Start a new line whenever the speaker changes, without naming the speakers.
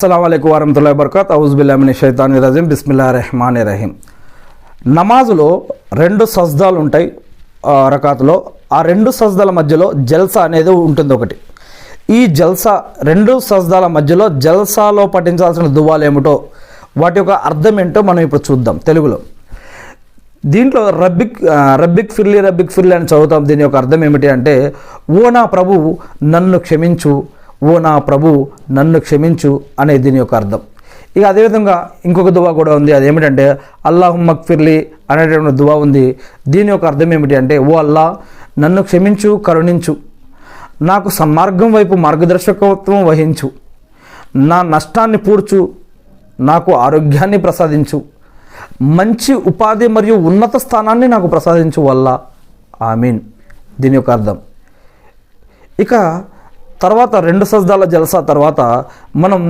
అస్సలాము అలైకుం వరహ్మతుల్లాహి వబరకాతుహు ఔజు బిల్లాహి మినష్ షైతానిర్ రజీం బిస్మిల్లాహిర్ రహ్మానిర్ రహీం. నమాజులో 2 సజ్దాలు ఉంటాయి రకాతులో. ఆ 2 సజ్దాల మధ్యలో జల్సా అనేది ఉంటుంది ఒకటి. ఈ జల్సా 2 సజ్దాల మధ్యలో జల్సాలో పఠించాల్సిన దువాలు ఏమిటో, వాటి యొక్క అర్థం ఏంటో మనం ఇప్పుడు చూద్దాం తెలుగులో. దీంట్లో రబ్బిక్ ఫిర్లీ అని చదువుతాం. దీని యొక్క అర్థం ఏమిటి అంటే, ఓ నా ప్రభు నన్ను క్షమించు, ఓ నా ప్రభు నన్ను క్షమించు అనే దీని యొక్క అర్థం. ఇక అదేవిధంగా ఇంకొక దువా కూడా ఉంది. అదేమిటంటే అల్లాహుమ్మక్ ఫిర్లీ అనేటువంటి దువా ఉంది. దీని యొక్క అర్థం ఏమిటి అంటే, ఓ అల్లా నన్ను క్షమించు, కరుణించు, నాకు సన్మార్గం వైపు మార్గదర్శకత్వం వహించు, నా నష్టాన్ని పూడ్చు, నాకు ఆరోగ్యాన్ని ప్రసాదించు, మంచి ఉపాధి మరియు ఉన్నత స్థానాన్ని నాకు ప్రసాదించు వల్ల ఆమీన్. దీని యొక్క అర్థం. ఇక తర్వాత 2 సజ్దాల జల్సా తర్వాత మనం